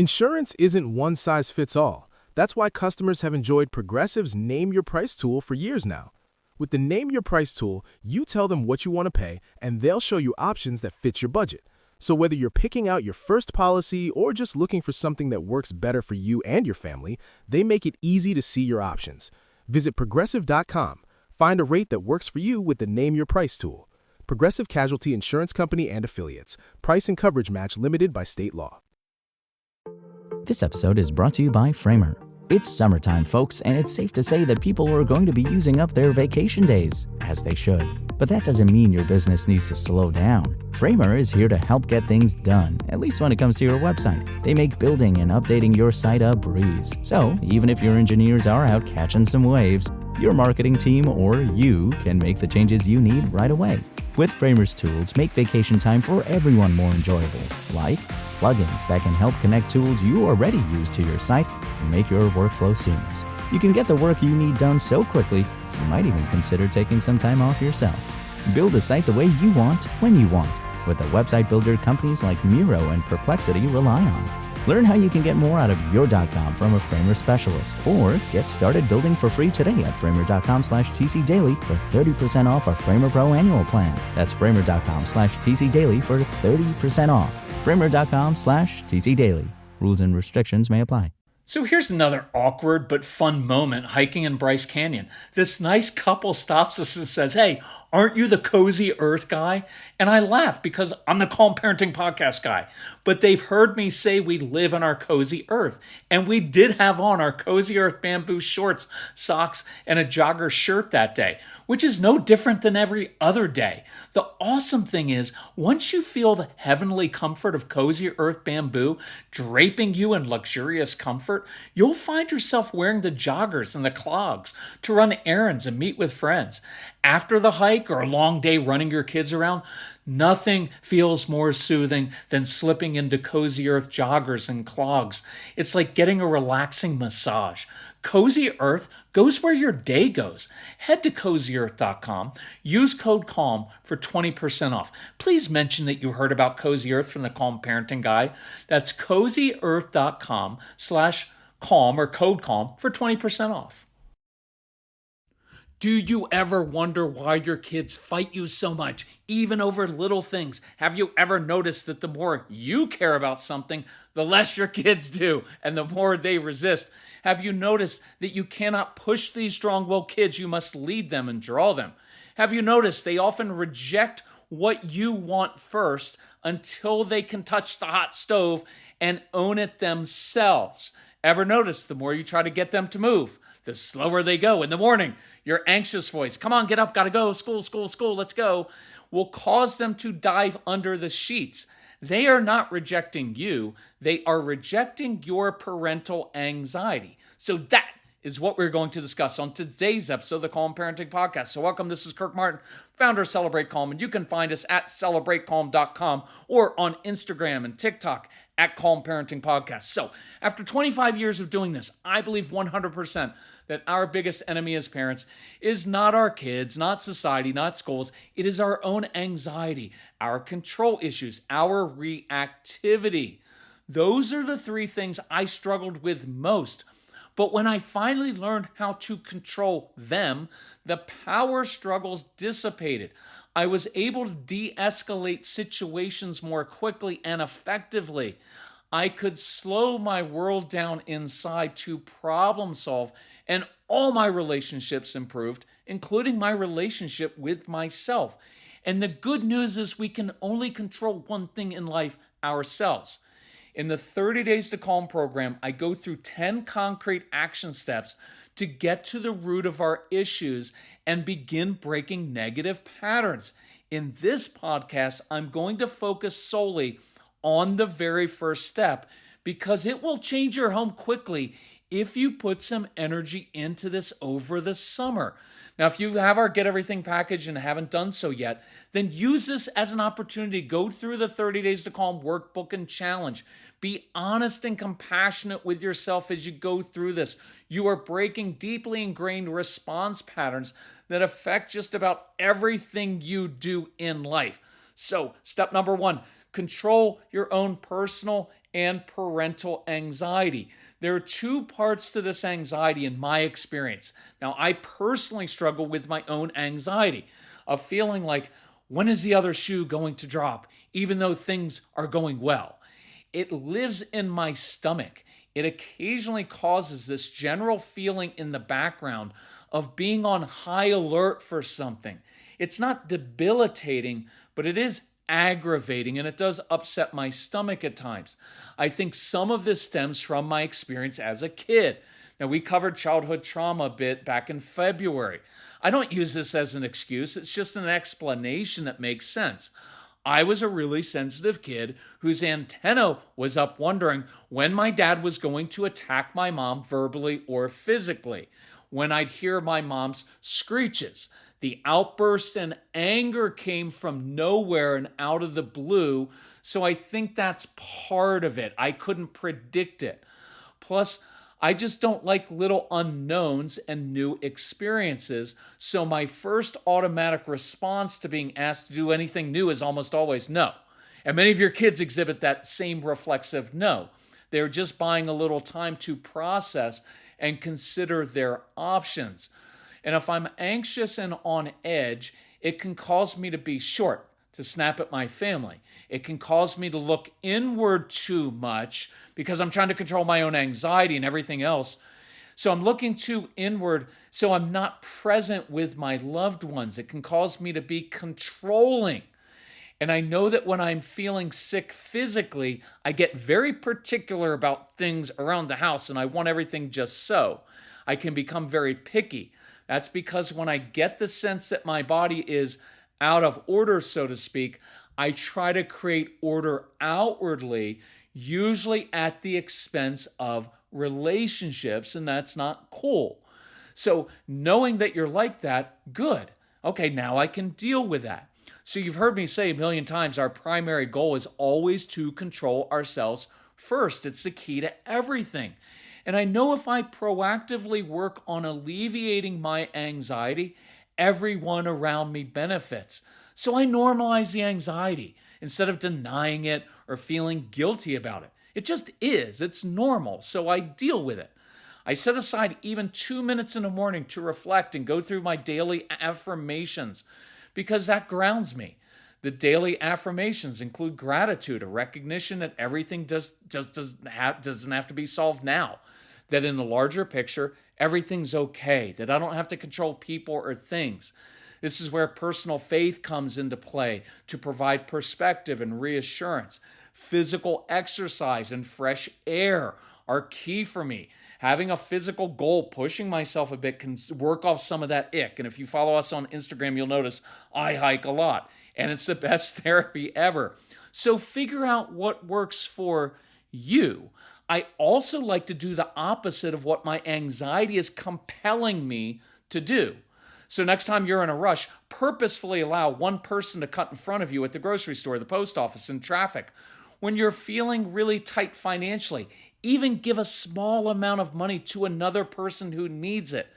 Insurance isn't one size fits all. That's why customers have enjoyed Progressive's Name Your Price tool for years now. With the Name Your Price tool, you tell them what you want to pay, and they'll show you options that fit your budget. So whether you're picking out your first policy or just looking for something that works better for you and your family, they make it easy to see your options. Visit Progressive.com. Find a rate that works for you with the Name Your Price tool. Progressive Casualty Insurance Company and Affiliates. Price and coverage match limited by state law. This episode is brought to you by Framer. It's summertime, folks, and it's safe to say that people are going to be using up their vacation days, as they should. But that doesn't mean your business needs to slow down. Framer is here to help get things done, at least when it comes to your website. They make building and updating your site a breeze. So, even if your engineers are out catching some waves, your marketing team or you can make the changes you need right away. With Framer's tools, make vacation time for everyone more enjoyable, like plugins that can help connect tools you already use to your site and make your workflow seamless. You can get the work you need done so quickly, you might even consider taking some time off yourself. Build a site the way you want, when you want, with the website builder companies like Miro and Perplexity rely on. Learn how you can get more out of your .com from a Framer specialist, or get started building for free today at framer.com/tcdaily for 30% off our Framer Pro annual plan. That's framer.com/tcdaily for 30% off. framer.com/tcdaily. Rules and restrictions may apply. So here's another awkward but fun moment hiking in Bryce Canyon. This nice couple stops us and says, "Hey, aren't you the Cozy Earth guy?" And I laugh because I'm the Calm Parenting Podcast guy. But they've heard me say we live in our cozy earth. And we did have on our Cozy Earth bamboo shorts, socks, and a jogger shirt that day, which is no different than every other day. The awesome thing is, once you feel the heavenly comfort of Cozy Earth bamboo draping you in luxurious comfort, you'll find yourself wearing the joggers and the clogs to run errands and meet with friends. After the hike or a long day running your kids around, nothing feels more soothing than slipping into Cozy Earth joggers and clogs. It's like getting a relaxing massage. Cozy Earth goes where your day goes. Head to CozyEarth.com. Use code CALM for 20% off. Please mention that you heard about Cozy Earth from the Calm Parenting Guy. That's CozyEarth.com/calm or code CALM for 20% off. Do you ever wonder why your kids fight you so much, even over little things? Have you ever noticed that the more you care about something, the less your kids do, and the more they resist? Have you noticed that you cannot push these strong-willed kids, you must lead them and draw them? Have you noticed they often reject what you want first until they can touch the hot stove and own it themselves? Ever notice the more you try to get them to move, the slower they go? In the morning, your anxious voice, "Come on, get up, gotta go, school, school, school, let's go," will cause them to dive under the sheets. They are not rejecting you, they are rejecting your parental anxiety. So that is what we're going to discuss on today's episode of the Calm Parenting Podcast. So welcome, this is Kirk Martin, founder of Celebrate Calm, and you can find us at celebratecalm.com or on Instagram and TikTok at Calm Parenting Podcast. So after 25 years of doing this, I believe 100% that our biggest enemy as parents is not our kids, not society, not schools. It is our own anxiety, our control issues, our reactivity. Those are the three things I struggled with most. But when I finally learned how to control them, the power struggles dissipated. I was able to de-escalate situations more quickly and effectively. I could slow my world down inside to problem solve, and all my relationships improved, including my relationship with myself. And the good news is we can only control one thing in life, ourselves. In the 30 Days to Calm program, I go through 10 concrete action steps to get to the root of our issues and begin breaking negative patterns. In this podcast, I'm going to focus solely on the very first step because it will change your home quickly if you put some energy into this over the summer. Now, if you have our Get Everything package and haven't done so yet, then use this as an opportunity to go through the 30 Days to Calm workbook and challenge. Be honest and compassionate with yourself as you go through this. You are breaking deeply ingrained response patterns that affect just about everything you do in life. So, step number one, Control your own personal and parental anxiety. There are two parts to this anxiety in my experience. Now, I personally struggle with my own anxiety of feeling like, when is the other shoe going to drop, even though things are going well? It lives in my stomach. It occasionally causes this general feeling in the background of being on high alert for something. It's not debilitating, but it is aggravating, and it does upset my stomach at times. I think some of this stems from my experience as a kid. Now, we covered childhood trauma a bit back in February. I don't use this as an excuse, it's just an explanation that makes sense. I was a really sensitive kid whose antenna was up wondering when my dad was going to attack my mom verbally or physically, when I'd hear my mom's screeches. The outbursts and anger came from nowhere and out of the blue, so I think that's part of it. I couldn't predict it. Plus, I just don't like little unknowns and new experiences, so my first automatic response to being asked to do anything new is almost always no. And many of your kids exhibit that same reflexive no. They're just buying a little time to process and consider their options. And if I'm anxious and on edge, it can cause me to be short, to snap at my family. It can cause me to look inward too much because I'm trying to control my own anxiety and everything else. So I'm looking too inward, so I'm not present with my loved ones. It can cause me to be controlling. And I know that when I'm feeling sick physically, I get very particular about things around the house and I want everything just so. I can become very picky. That's because when I get the sense that my body is out of order, so to speak, I try to create order outwardly, usually at the expense of relationships, and that's not cool. So knowing that you're like that, good. Okay, now I can deal with that. So you've heard me say a million times, our primary goal is always to control ourselves first. It's the key to everything. And I know if I proactively work on alleviating my anxiety, everyone around me benefits. So I normalize the anxiety instead of denying it or feeling guilty about it. It just is. It's normal. So I deal with it. I set aside even 2 minutes in the morning to reflect and go through my daily affirmations because that grounds me. The daily affirmations include gratitude, a recognition that everything doesn't have to be solved now, that in the larger picture, everything's okay, that I don't have to control people or things. This is where personal faith comes into play to provide perspective and reassurance. Physical exercise and fresh air are key for me. Having a physical goal, pushing myself a bit, can work off some of that ick. And if you follow us on Instagram, you'll notice I hike a lot. And it's the best therapy ever. So figure out what works for you. I also like to do the opposite of what my anxiety is compelling me to do. So next time you're in a rush, purposefully allow one person to cut in front of you at the grocery store, the post office, in traffic. When you're feeling really tight financially, even give a small amount of money to another person who needs it.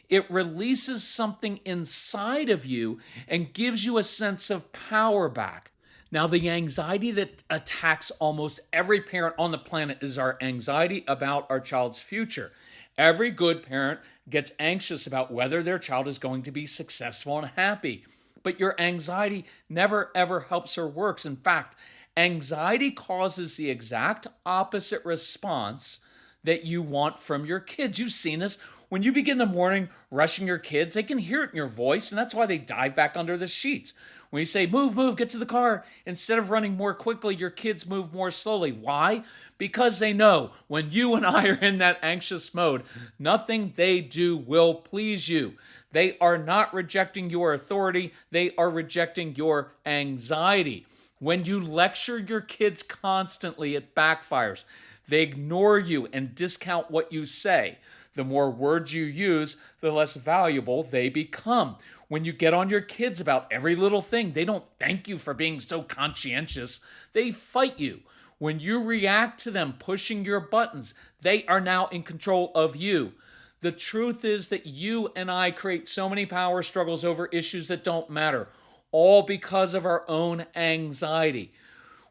It releases something inside of you and gives you a sense of power back. Now, the anxiety that attacks almost every parent on the planet is our anxiety about our child's future. Every good parent gets anxious about whether their child is going to be successful and happy. But your anxiety never, ever helps or works. In fact, anxiety causes the exact opposite response that you want from your kids. You've seen this. When you begin the morning rushing your kids, they can hear it in your voice, and that's why they dive back under the sheets. When you say, move, get to the car, instead of running more quickly, your kids move more slowly. Why? Because they know when you and I are in that anxious mode, nothing they do will please you. They are not rejecting your authority. They are rejecting your anxiety. When you lecture your kids constantly, it backfires. They ignore you and discount what you say. The more words you use, the less valuable they become. When you get on your kids about every little thing, they don't thank you for being so conscientious. They fight you. When you react to them pushing your buttons, they are now in control of you. The truth is that you and I create so many power struggles over issues that don't matter, all because of our own anxiety.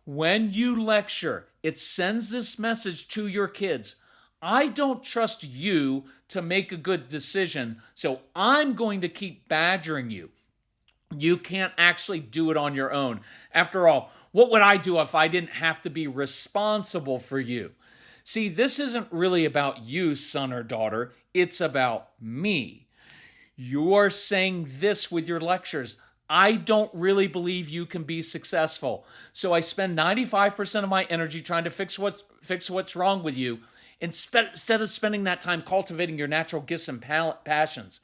When you lecture, it sends this message to your kids. I don't trust you to make a good decision, so I'm going to keep badgering you. You can't actually do it on your own. After all, what would I do if I didn't have to be responsible for you? See, this isn't really about you, son or daughter. It's about me. You are saying this with your lectures. I don't really believe you can be successful. So I spend 95% of my energy trying to fix what's wrong with you instead of spending that time cultivating your natural gifts and passions.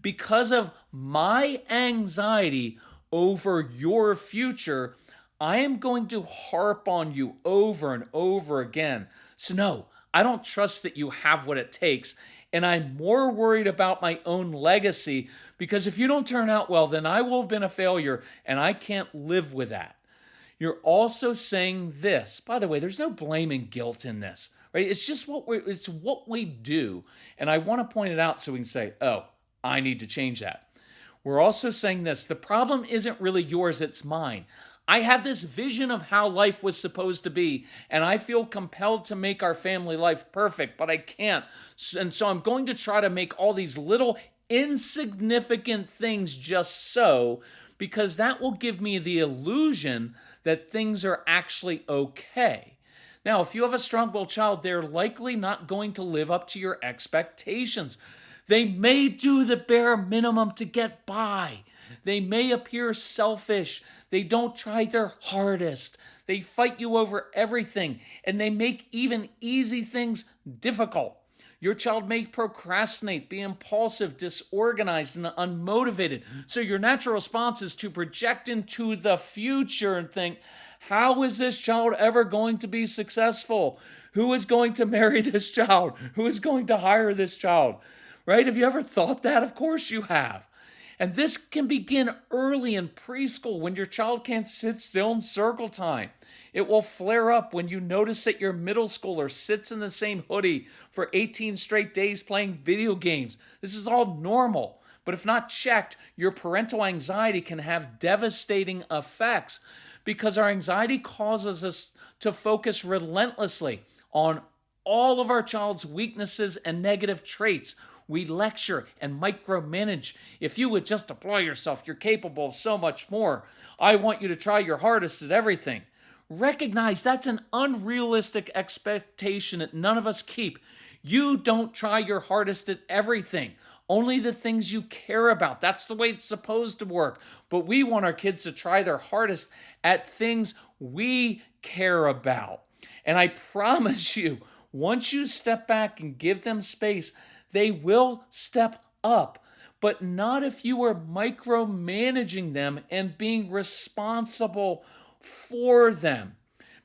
Because of my anxiety over your future, I am going to harp on you over and over again. So no, I don't trust that you have what it takes, and I'm more worried about my own legacy, because if you don't turn out well, then I will have been a failure, and I can't live with that. You're also saying this. By the way, there's no blame and guilt in this, right? It's just what we do, and I want to point it out so we can say, oh, I need to change that. We're also saying this. The problem isn't really yours, it's mine. I have this vision of how life was supposed to be, and I feel compelled to make our family life perfect, but I can't. And so I'm going to try to make all these little insignificant things just so, because that will give me the illusion that things are actually okay. Now, if you have a strong-willed child, they're likely not going to live up to your expectations. They may do the bare minimum to get by. They may appear selfish. They don't try their hardest. They fight you over everything, and they make even easy things difficult. Your child may procrastinate, be impulsive, disorganized, and unmotivated. So your natural response is to project into the future and think, how is this child ever going to be successful? Who is going to marry this child? Who is going to hire this child? Right? Have you ever thought that? Of course you have. And this can begin early in preschool when your child can't sit still in circle time. It will flare up when you notice that your middle schooler sits in the same hoodie for 18 straight days playing video games. This is all normal, but if not checked, your parental anxiety can have devastating effects, because our anxiety causes us to focus relentlessly on all of our child's weaknesses and negative traits. We lecture and micromanage. If you would just apply yourself, you're capable of so much more. I want you to try your hardest at everything. Recognize that's an unrealistic expectation that none of us keep. You don't try your hardest at everything. Only the things you care about. That's the way it's supposed to work. But we want our kids to try their hardest at things we care about. And I promise you, once you step back and give them space, they will step up, but not if you are micromanaging them and being responsible for them,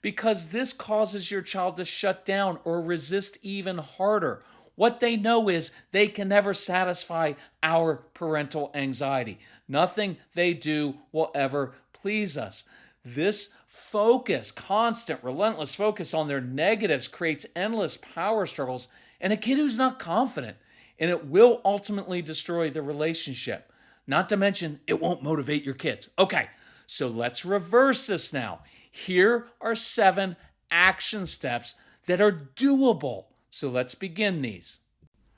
because this causes your child to shut down or resist even harder. What they know is they can never satisfy our parental anxiety. Nothing they do will ever please us. This focus, constant, relentless focus on their negatives, creates endless power struggles and a kid who's not confident, and it will ultimately destroy the relationship. Not to mention, it won't motivate your kids. Okay, so let's reverse this now. Here are 7 action steps that are doable. So let's begin these.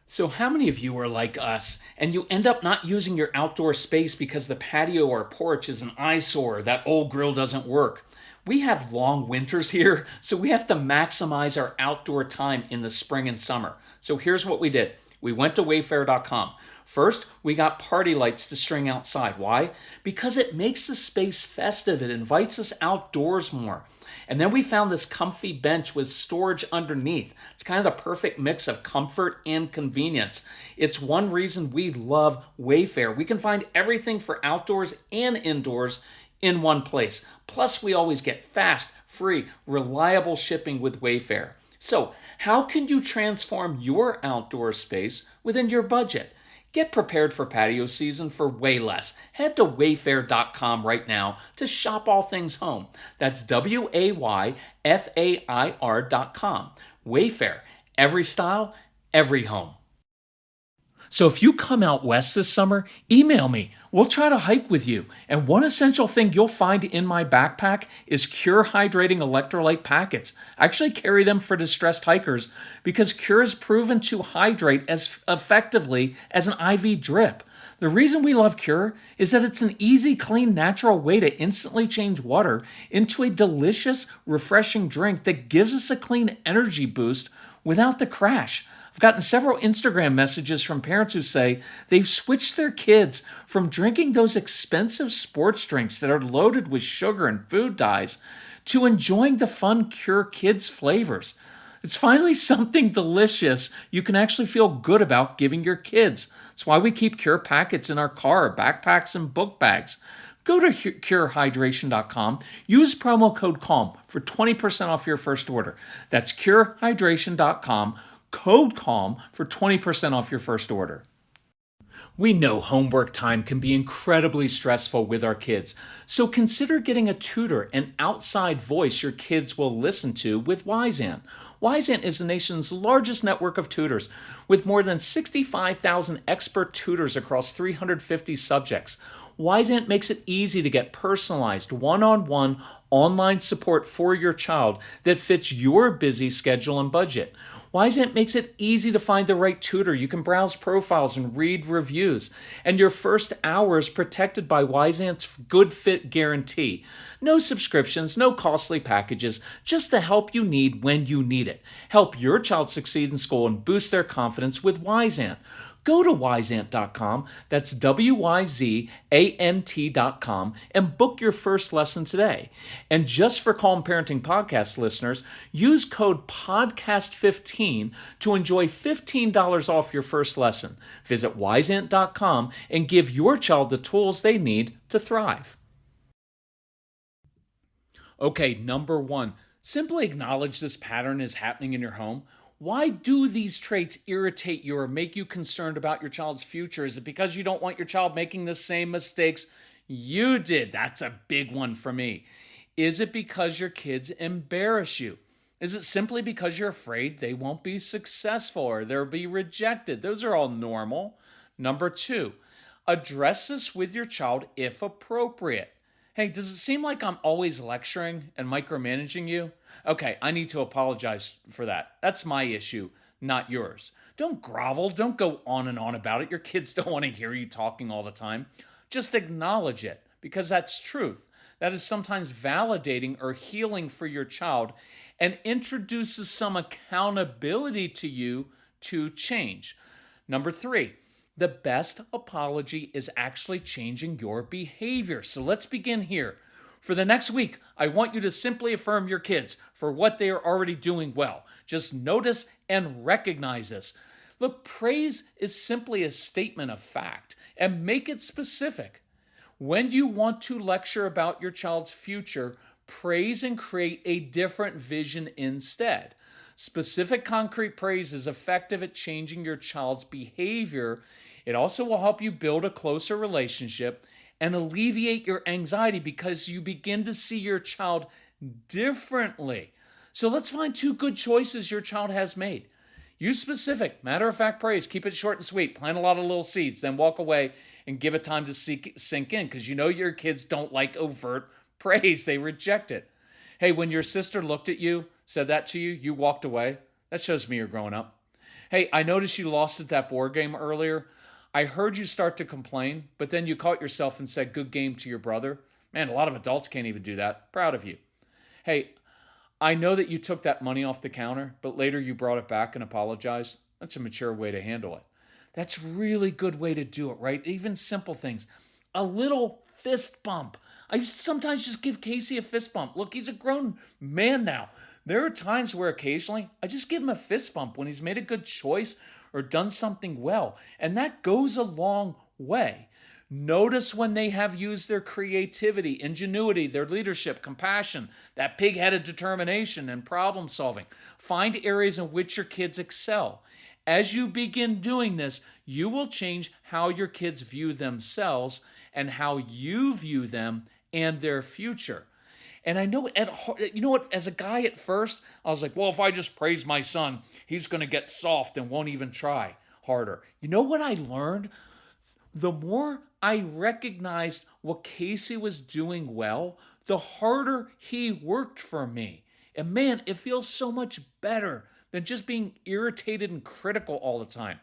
So how many of you are like us and you end up not using your outdoor space because the patio or porch is an eyesore, that old grill doesn't work? We have long winters here, so we have to maximize our outdoor time in the spring and summer. So here's what we did. We went to wayfair.com. First, we got party lights to string outside. Why? Because it makes the space festive. It invites us outdoors more. And then we found this comfy bench with storage underneath. It's kind of the perfect mix of comfort and convenience. It's one reason we love Wayfair. We can find everything for outdoors and indoors in one place. Plus, we always get fast, free, reliable shipping with Wayfair. So, how can you transform your outdoor space within your budget? Get prepared for patio season for way less. Head to wayfair.com right now to shop all things home. That's WAYFAIR.com. Wayfair, every style, every home. So if you come out west this summer, email me. We'll try to hike with you. And one essential thing you'll find in my backpack is Cure Hydrating Electrolyte Packets. I actually carry them for distressed hikers because Cure is proven to hydrate as effectively as an IV drip. The reason we love Cure is that it's an easy, clean, natural way to instantly change water into a delicious, refreshing drink that gives us a clean energy boost without the crash. I've gotten several Instagram messages from parents who say they've switched their kids from drinking those expensive sports drinks that are loaded with sugar and food dyes to enjoying the fun Cure Kids flavors. It's finally something delicious you can actually feel good about giving your kids. That's why we keep Cure packets in our car, backpacks, and book bags. Go to curehydration.com, use promo code CALM for 20% off your first order. That's curehydration.com, code CALM for 20% off your first order. We know homework time can be incredibly stressful with our kids, so consider getting a tutor, an outside voice your kids will listen to with Wyzant. Wyzant is the nation's largest network of tutors, with more than 65,000 expert tutors across 350 subjects. Wyzant makes it easy to get personalized, one-on-one online support for your child that fits your busy schedule and budget. Wyzant makes it easy to find the right tutor. You can browse profiles and read reviews. And your first hour is protected by Wyzant's Good Fit Guarantee. No subscriptions, no costly packages, just the help you need when you need it. Help your child succeed in school and boost their confidence with Wyzant. Go to Wyzant.com, that's WYZANT.com, and book your first lesson today. And just for Calm Parenting Podcast listeners, use code PODCAST15 to enjoy $15 off your first lesson. Visit Wyzant.com and give your child the tools they need to thrive. Okay, number one, simply acknowledge this pattern is happening in your home. Why do these traits irritate you or make you concerned about your child's future? Is it because you don't want your child making the same mistakes you did? That's a big one for me. Is it because your kids embarrass you? Is it simply because you're afraid they won't be successful or they'll be rejected? Those are all normal. Number two, address this with your child if appropriate. Hey, does it seem like I'm always lecturing and micromanaging you? Okay, I need to apologize for that. That's my issue, not yours. Don't grovel. Don't go on and on about it. Your kids don't want to hear you talking all the time. Just acknowledge it because that's truth. That is sometimes validating or healing for your child and introduces some accountability to you to change. Number three, the best apology is actually changing your behavior. So let's begin here. For the next week, I want you to simply affirm your kids for what they are already doing well. Just notice and recognize this. Look, praise is simply a statement of fact, and make it specific. When you want to lecture about your child's future, praise and create a different vision instead. Specific, concrete praise is effective at changing your child's behavior. It also will help you build a closer relationship and alleviate your anxiety because you begin to see your child differently. So let's find two good choices your child has made. Use specific, matter-of-fact praise. Keep it short and sweet. Plant a lot of little seeds, then walk away and give it time to sink in because you know your kids don't like overt praise. They reject it. Hey, when your sister looked at you, said that to you, you walked away. That shows me you're growing up. Hey, I noticed you lost at that board game earlier. I heard you start to complain, but then you caught yourself and said, good game to your brother. Man, a lot of adults can't even do that. Proud of you. Hey, I know that you took that money off the counter, but later you brought it back and apologized. That's a mature way to handle it. That's a really good way to do it, right? Even simple things. A little fist bump. I sometimes just give Casey a fist bump. Look, he's a grown man now. There are times where occasionally I just give him a fist bump when he's made a good choice or done something well. And that goes a long way. Notice when they have used their creativity, ingenuity, their leadership, compassion, that pig-headed determination and problem solving. Find areas in which your kids excel. As you begin doing this, you will change how your kids view themselves and how you view them and their future. And I know, you know what, as a guy at first, I was like, well, if I just praise my son, he's going to get soft and won't even try. harder. You know what I learned? The more I recognized what Casey was doing well, the harder he worked for me. And man, it feels so much better than just being irritated and critical all the time.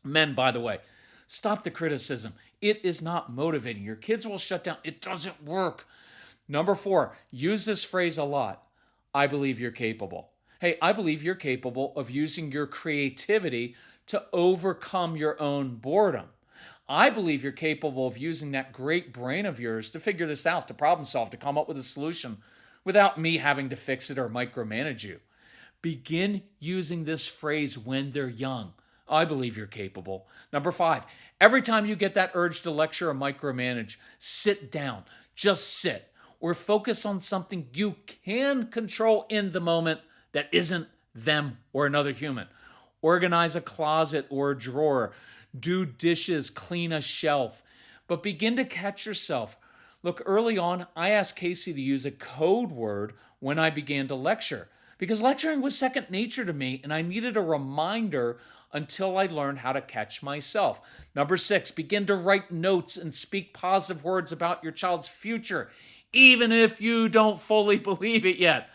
Men, by the way, stop the criticism. It is not motivating. Your kids will shut down. It doesn't work. Number 4, use this phrase a lot. I believe you're capable. Hey, I believe you're capable of using your creativity to overcome your own boredom. I believe you're capable of using that great brain of yours to figure this out, to problem solve, to come up with a solution without me having to fix it or micromanage you. Begin using this phrase when they're young. I believe you're capable. Number 5, every time you get that urge to lecture or micromanage, sit down. Just sit. Or focus on something you can control in the moment that isn't them or another human. Organize a closet or a drawer. Do dishes, clean a shelf. But begin to catch yourself. Look, early on, I asked Casey to use a code word when I began to lecture because lecturing was second nature to me and I needed a reminder until I learned how to catch myself. Number 6, begin to write notes and speak positive words about your child's future, even if you don't fully believe it yet.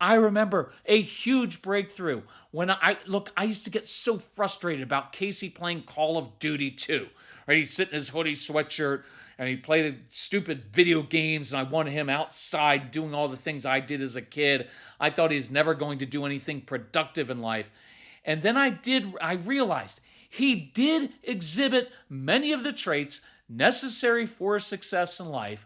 I remember a huge breakthrough when I used to get so frustrated about Casey playing Call of Duty 2. Right? He'd sit in his hoodie sweatshirt and he'd play the stupid video games and I wanted him outside doing all the things I did as a kid. I thought he was never going to do anything productive in life. And then I realized he did exhibit many of the traits necessary for success in life,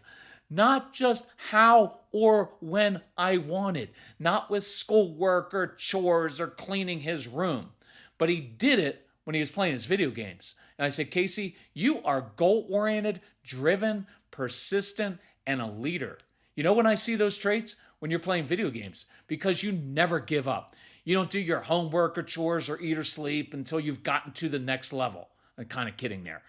not just how or when I wanted, not with schoolwork or chores or cleaning his room, but he did it when he was playing his video games. And I said, Casey, you are goal-oriented, driven, persistent, and a leader. You know when I see those traits? When you're playing video games, because you never give up. You don't do your homework or chores or eat or sleep until you've gotten to the next level. I'm kind of kidding there.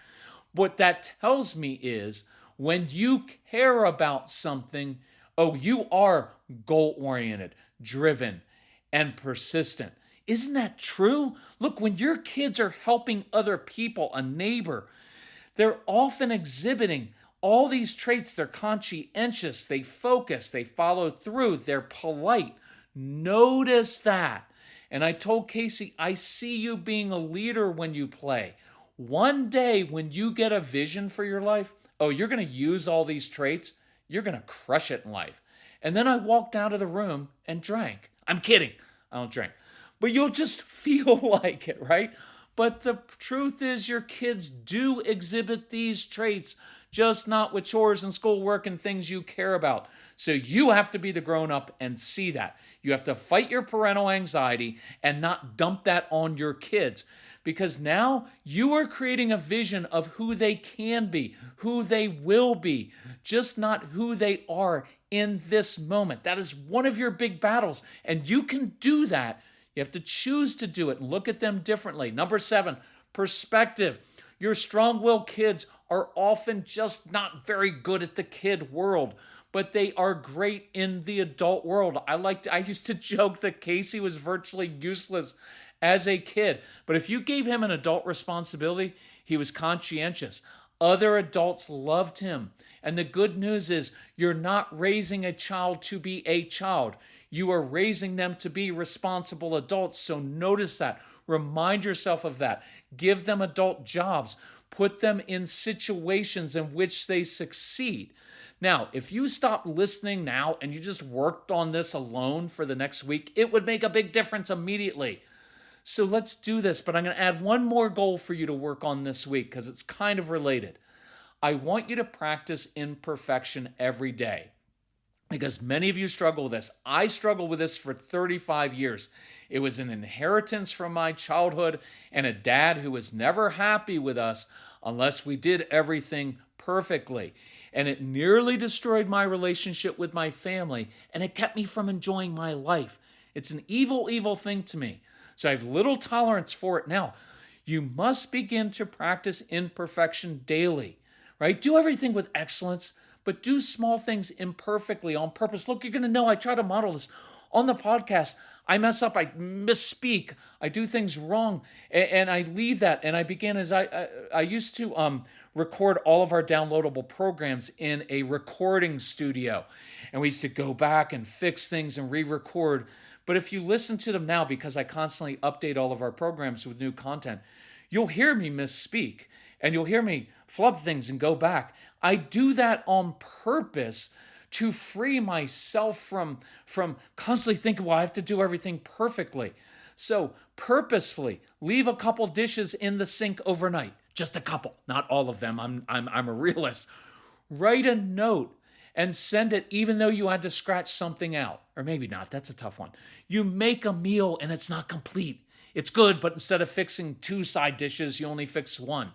What that tells me is when you care about something, you are goal-oriented, driven, and persistent. Isn't that true? Look, when your kids are helping other people, a neighbor, they're often exhibiting all these traits. They're conscientious, they focus, they follow through, they're polite. Notice that. And I told Casey, I see you being a leader when you play. One day when you get a vision for your life, you're going to use all these traits. You're going to crush it in life. And then I walked out of the room and drank. I'm kidding. I don't drink. But you'll just feel like it, right? But the truth is your kids do exhibit these traits, just not with chores and schoolwork and things you care about. So you have to be the grown-up and see that. You have to fight your parental anxiety and not dump that on your kids. Because now you are creating a vision of who they can be, who they will be, just not who they are in this moment. That is one of your big battles, and you can do that. You have to choose to do it and look at them differently. Number 7, perspective. Your strong-willed kids are often just not very good at the kid world, but they are great in the adult world. I used to joke that Casey was virtually useless as a kid. But if you gave him an adult responsibility, he was conscientious. Other adults loved him. And the good news is you're not raising a child to be a child. You are raising them to be responsible adults. So notice that. Remind yourself of that. Give them adult jobs. Put them in situations in which they succeed. Now, if you stopped listening now and you just worked on this alone for the next week, it would make a big difference immediately. So let's do this, but I'm going to add one more goal for you to work on this week because it's kind of related. I want you to practice imperfection every day because many of you struggle with this. I struggled with this for 35 years. It was an inheritance from my childhood and a dad who was never happy with us unless we did everything perfectly. And it nearly destroyed my relationship with my family, and it kept me from enjoying my life. It's an evil, evil thing to me. So I have little tolerance for it now. You must begin to practice imperfection daily, right? Do everything with excellence, but do small things imperfectly on purpose. Look, you're going to know I try to model this on the podcast. I mess up, I misspeak, I do things wrong, and I leave that, and I begin as I used to record all of our downloadable programs in a recording studio, and we used to go back and fix things and re-record. But if you listen to them now, because I constantly update all of our programs with new content, you'll hear me misspeak, and you'll hear me flub things and go back. I do that on purpose to free myself from constantly thinking, well, I have to do everything perfectly. So purposefully leave a couple dishes in the sink overnight. Just a couple, not all of them. I'm a realist. Write a note and send it even though you had to scratch something out. Or maybe not, that's a tough one. You make a meal and it's not complete. It's good, but instead of fixing 2 side dishes, you only fix 1.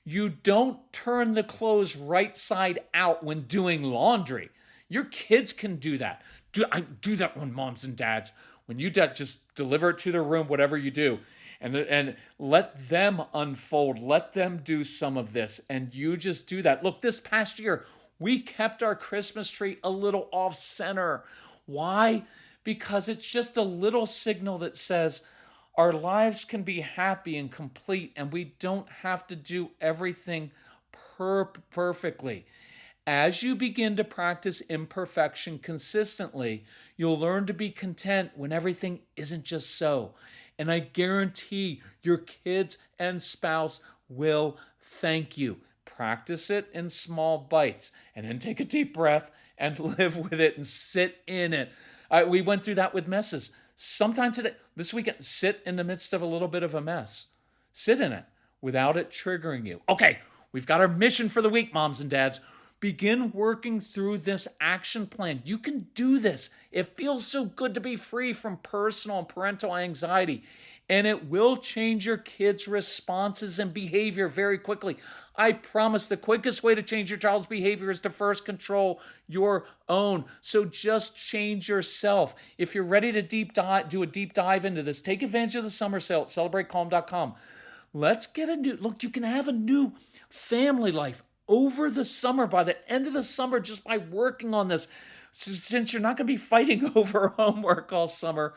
You don't turn the clothes right side out when doing laundry. Your kids can do that. I do that when moms and dads. When you just deliver it to their room, whatever you do, and let them unfold. Let them do some of this, and you just do that. Look, this past year, we kept our Christmas tree a little off center. Why? Because it's just a little signal that says our lives can be happy and complete, and we don't have to do everything perfectly. As you begin to practice imperfection consistently, you'll learn to be content when everything isn't just so. And I guarantee your kids and spouse will thank you. Practice it in small bites, and then take a deep breath and live with it and sit in it. We went through that with messes. Sometime today, this weekend, sit in the midst of a little bit of a mess. Sit in it without it triggering you. Okay, we've got our mission for the week, moms and dads. Begin working through this action plan. You can do this. It feels so good to be free from personal and parental anxiety, and it will change your kids' responses and behavior very quickly. I promise the quickest way to change your child's behavior is to first control your own. So just change yourself. If you're ready to do a deep dive into this, take advantage of the summer sale at CelebrateCalm.com. Let's get look, you can have a new family life over the summer, by the end of the summer, just by working on this. Since you're not going to be fighting over homework all summer,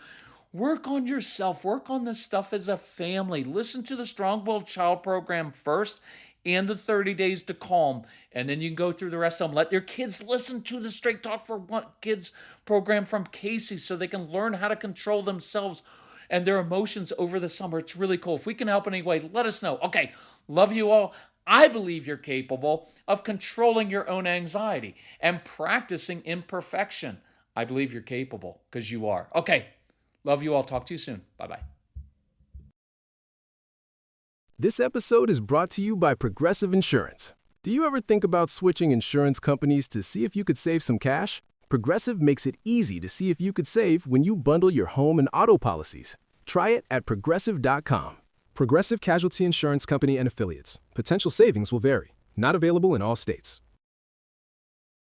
work on yourself, work on this stuff as a family. Listen to the Strong-Willed Child program first and the 30 Days to Calm, and then you can go through the rest of them. Let your kids listen to the Straight Talk for Kids program from Casey so they can learn how to control themselves and their emotions over the summer. It's really cool. If we can help in any way, let us know. Okay, love you all. I believe you're capable of controlling your own anxiety and practicing imperfection. I believe you're capable because you are. Okay, love you all. Talk to you soon. Bye-bye. This episode is brought to you by Progressive Insurance. Do you ever think about switching insurance companies to see if you could save some cash? Progressive makes it easy to see if you could save when you bundle your home and auto policies. Try it at Progressive.com. Progressive Casualty Insurance Company and Affiliates. Potential savings will vary. Not available in all states.